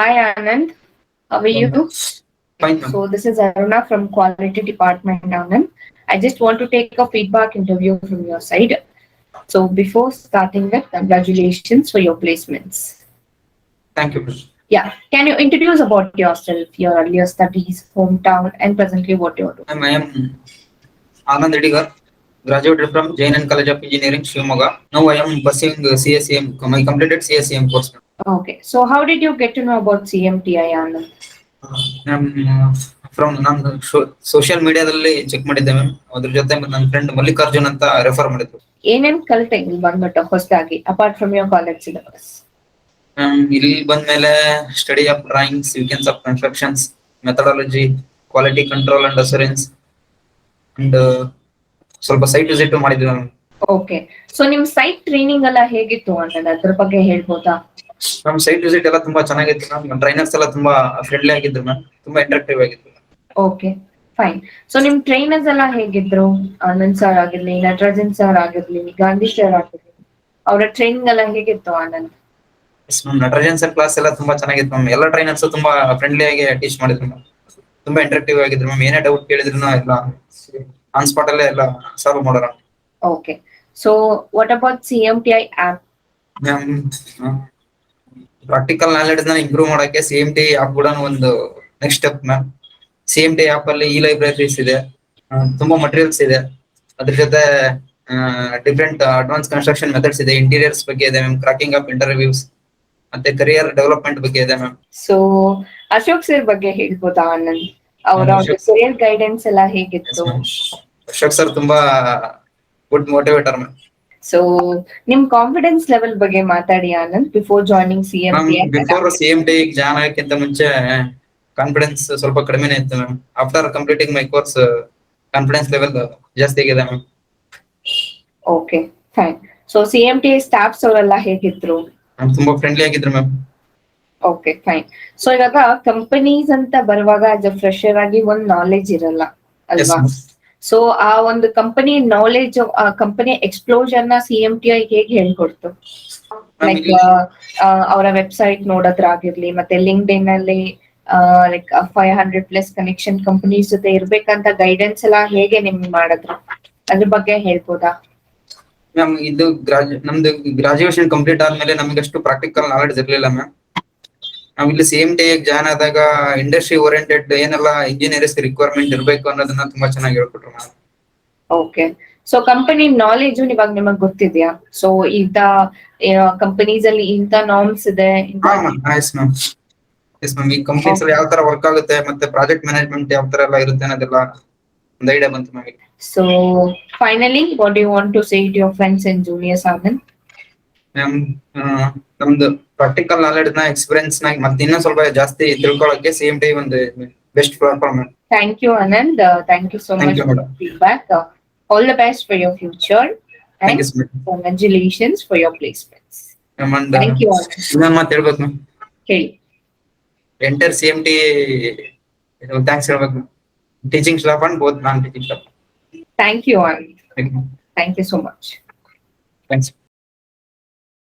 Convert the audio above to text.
Hi Anand, how are you? Fine, ma'am. So this is Aruna from Quality Department, Anand. I just want to take a feedback interview from your side. So before starting with, congratulations for your placements. Thank you, ma'am. Yeah, can you introduce about yourself, your earlier studies, hometown, and presently what you're doing? I am Anand Edigar, graduated from JNNCE College of Engineering, Shivamogga. Now I am pursuing CACM. I completed CACM course. Okay, so how did you get to know about CMTI, Anand? I'm from ನಾನು social ಮೀಡಿಯಾದಲ್ಲಿ check ಮಾಡಿದ್ದೆ ma'am. ಅದ್ರ ಜೊತೆ ನನ್ನ friend Mallikarjun ಅಂತ refer ಮಾಡಿದ್ರು. ಏನೇನ್ ಕಲ್ತೆ ಇಲ್ಲಿ ಬಂದ್ಬಿಟ್ಟು ಹೊಸದಾಗಿ apart from your college syllabus? ಇಲ್ಲಿ ಬಂದ್ಮೇಲೆ study of drawing, sequence of constructions, methodology, quality control and assurance and ಸ್ವಲ್ಪ ಸೈಟ್ ವಿಸಿಟ್ ಮಾಡಿದ್ವಿ ಮ್ಯಾಮ್. ಓಕೆ, ಸೊ ನಿಮ್ ಸೈಟ್ ಟ್ರೈನಿಂಗ್ ಎಲ್ಲ ಹೇಗಿತ್ತು ಅನ್ನೋದು ಅದ್ರ ಬಗ್ಗೆ ಹೇಳ್ಬೋದಾ? ನಮ್ ಸೈಟ್ ವಿಸಿಟ್ ಎಲ್ಲ ತುಂಬಾ ಚೆನ್ನಾಗಿತ್ತು ಮ್ಯಾಮ್. ಟ್ರೈನರ್ಸ್ ಎಲ್ಲ ತುಂಬಾ ಫ್ರೆಂಡ್ಲಿ ಆಗಿದ್ರು ಮ್ಯಾಮ್. ತುಂಬಾ ಇಂಟರಾಕ್ಟಿವ್ ಆಗಿತ್ತು. Okay, fine. ಸೊ ನಿಮ್ ಟ್ರೈನರ್ಸ್ ಎಲ್ಲ ಹೇಗಿದ್ರು? ಆನಂದ್ ಸರ್ ಆಗಿರ್ಲಿ, ನಟರಾಜನ್ ಸರ್ ಆಗಿರ್ಲಿ, ಗಾಂಧಿ ಸರ್ ಆಗಿರ್ಲಿ, ಅವರ ಟ್ರೈನಿಂಗ್ ಎಲ್ಲ ಹೇಗಿತ್ತು ಆನಂದ್? ನಟರಾಜನ್ ಸರ್ ಕ್ಲಾಸ್ ಎಲ್ಲ ತುಂಬಾ ಚೆನ್ನಾಗಿತ್ತು ಮ್ಯಾಮ್. ಎಲ್ಲ ಟ್ರೈನರ್ಸ್ ತುಂಬಾ ಫ್ರೆಂಡ್ಲಿ ಆಗಿ ಟೀಚ್ ಮಾಡಿದ್ರು ಮ್ಯಾಮ್. ತುಂಬಾ ಇಂಟರಾಕ್ಟಿವ್ ಆಗಿದ್ರು ಮ್ಯಾಮ್. ಏನೇ ಡೌಟ್ ಕೇಳಿದ್ರು ಎಲ್ಲ ಆನ್ ಸ್ಪಾಟ್ ಅಲ್ಲೇ ಎಲ್ಲ ಸಾಲ್ವ್ ಮಾಡೋಣ. Okay, so what about CMTI app? Ma'am, practical knowledge ನ ಇಂಪ್ರೂವ್ ಮಾಡಕ್ಕೆ CMTI ಆಪ್ ಕೂಡ ಒಂದು next step ma'am. CMTI app ಅಲ್ಲಿ ಲೈಬ್ರರೀಸ್ ಇದೆ, ತುಂಬಾ ಮಟೀರಿಯಲ್ಸ್ ಇದೆ. ಅದ್ರ ಜೊತೆ ಡಿಫ್ರೆಂಟ್ ಅಡ್ವಾನ್ಸ್ ಕನ್ಸ್ಟ್ರಕ್ಷನ್ ಮೆಥಡ್ಸ್ ಇದೆ, ಇಂಟೀರಿಯರ್ಸ್ ಬಗ್ಗೆ ಇದೆ ಮ್ಯಾಮ್, ಕ್ರಾಕಿಂಗ್ ಆಫ್ ಇಂಟರ್ವ್ಯೂಸ್, ಮತ್ತೆ ಕರಿಯರ್ ಡೆವಲಪ್ಮೆಂಟ್ ಬಗ್ಗೆ ಇದೆ ಮ್ಯಾಮ್. ಸೊ ಅಶೋಕ್ ಸರ್ ಬಗ್ಗೆ ಹೇಳ್ಬೋದಾ ಆನಂದ್? ಅವರ ಅಶೋಕ್ ಕರಿಯರ್ ಗೈಡೆನ್ಸ್ ಎಲ್ಲ ಹೇಗಿತ್ತು? ಅಶೋಕ್ ಸರ್ ತುಂಬಾ ಗುಡ್ ಮೋಟಿವೇಟರ್ ಮ್ಯಾಮ್. ಸೊ ನಿಮ್ ಕಾನ್ಫಿಡೆನ್ಸ್ ಲೆವೆಲ್ ಬಗ್ಗೆ ಮಾತಾಡಿ Anand, before joining CMTI. Before CMTI join ಆಗಕ್ಕಿಂತ ಮುಂಚೆ ಕಾನ್ಫಿಡೆನ್ಸ್ ಸ್ವಲ್ಪ ಕಡಿಮೆನೇ ಇತ್ತು ma'am. After completing my course confidence level ಜಾಸ್ತಿ ಆಗಿದೆ ma'am. Okay, fine. So CMTI staffs ಅವರೆಲ್ಲ ಹೇಗಿದ್ರು? ತುಂಬಾ ಫ್ರೆಂಡ್ಲಿ ಆಗಿದ್ರು ಮ್ಯಾಮ್. Okay, fine. ಸೊ ಇವಾಗ ಕಂಪನೀಸ್ ಅಂತ ಬರುವಾಗ ಆಸ್ ಅ ಫ್ರೆಶರ್ ಆಗಿ ಒಂದ್ ನಾಲೆಜ್ ಇರಲ್ಲ ಅಲ್ವಾ? ಸೊ ಆ ಒಂದು ಕಂಪನಿ ನಾಲೆಜ್, ಆ ಕಂಪನಿ ಎಕ್ಸ್ಪ್ಲೋಜರ್ ನ CMTI ಹೇಗೆ ಹೇಳ್ಕೊಡ್ತು? ಲೈಕ್ ಅವರ ವೆಬ್ಸೈಟ್ ನೋಡೋದ್ರಾಗಿರ್ಲಿ, ಮತ್ತೆ ಲಿಂಕ್ಡ್ಇನ್ ಅಲ್ಲಿ ಲೈಕ್ 500+ ಕನೆಕ್ಷನ್ ಕಂಪನೀಸ್ ಜೊತೆ ಇರ್ಬೇಕಂತ ಗೈಡೆನ್ಸ್ ಎಲ್ಲ ಹೇಗೆ ನಿಮ್ಗೆ ಮಾಡಿದ್ರು? ಅದ್ರ ಬಗ್ಗೆ ಹೇಳ್ಬೋದಾ? ಮ್ಯಾಮ್, ಇದು ನಮ್ದು ಗ್ರಾಜುಯೇಷನ್ ಕಂಪ್ಲೀಟ್ ಆದ್ಮೇಲೆ ನಮ್ಗೆ ಅಷ್ಟು ಪ್ರಾಕ್ಟಿಕಲ್ ನಾಲೆಡ್ಜ್ ಇರ್ಲಿಲ್ಲ ಮ್ಯಾಮ್. ನಾವ್ ಇಲ್ಲಿ CMTI ಜಾಯ್ನ್ ಆದಾಗ ಇಂಡಸ್ಟ್ರಿ ಓರಿಯೆಂಟೆಡ್ ಏನೆಲ್ಲ ಇಂಜಿನಿಯರ್ಸ್ ರಿಕ್ವೈರ್ಮೆಂಟ್ ಇರಬೇಕು ಅನ್ನೋದನ್ನ ತುಂಬಾ ಚೆನ್ನಾಗಿ ಹೇಳ್ಕೊಟ್ರು ma'am. Okay, so company knowledge ಇವಾಗ ನಿಮಗ್ ಗೊತ್ತಿದ್ಯಾ? ಸೊ ಇಂತ ಕಂಪನೀಸ್ ಅಲ್ಲಿ ಇಂತ ನಾರ್ಮ್ಸ್ ಇದೆ. Yes ma'am. ಈ ಕಂಪನೀಸ್ ಅಲ್ಲಿ ಯಾವ ತರ ವರ್ಕ್ ಆಗುತ್ತೆ, ಮತ್ತೆ ಪ್ರಾಜೆಕ್ಟ್ ಮ್ಯಾನೇಜ್ಮೆಂಟ್ ಯಾವ ತರ ಎಲ್ಲ ಇರುತ್ತೆ ಅನ್ನೋದೆಲ್ಲ ಒಂದು ಐಡಿಯಾ ಬಂತು ma'am. So finally what you want to say to your friends and juniors Anand? Ma'am, ನಮ್ದು ಪ್ರಾಕ್ಟಿಕಲ್ ನಾಲೆಡ್ಜ್ ನ ಎಕ್ಸ್ಪೀರಿಯನ್ಸ್ ನ ಮತ್ತೆ ಇನ್ನೂ ಸ್ವಲ್ಪ ಜಾಸ್ತಿ ತಿಳ್ಕೊಳ್ಳೋಕೆ CMTI ಒಂದು best platform. Thank you, Anand. Thank you so much for the feedback. All the best for your future and congratulations for your placements. Thank you, Anand. ಇನ್ನೊಂದು ಮಾತು ಹೇಳ್ಬೇಕು ಮ್ಯಾಮ್. ಹೇಳಿ. ಎಂಟರ್ CMTI ಥ್ಯಾಂಕ್ಸ್ ಹೇಳ್ಬೇಕು, teaching staff and both non teaching staff. Thank you, Anand. Thank you so much. Thanks.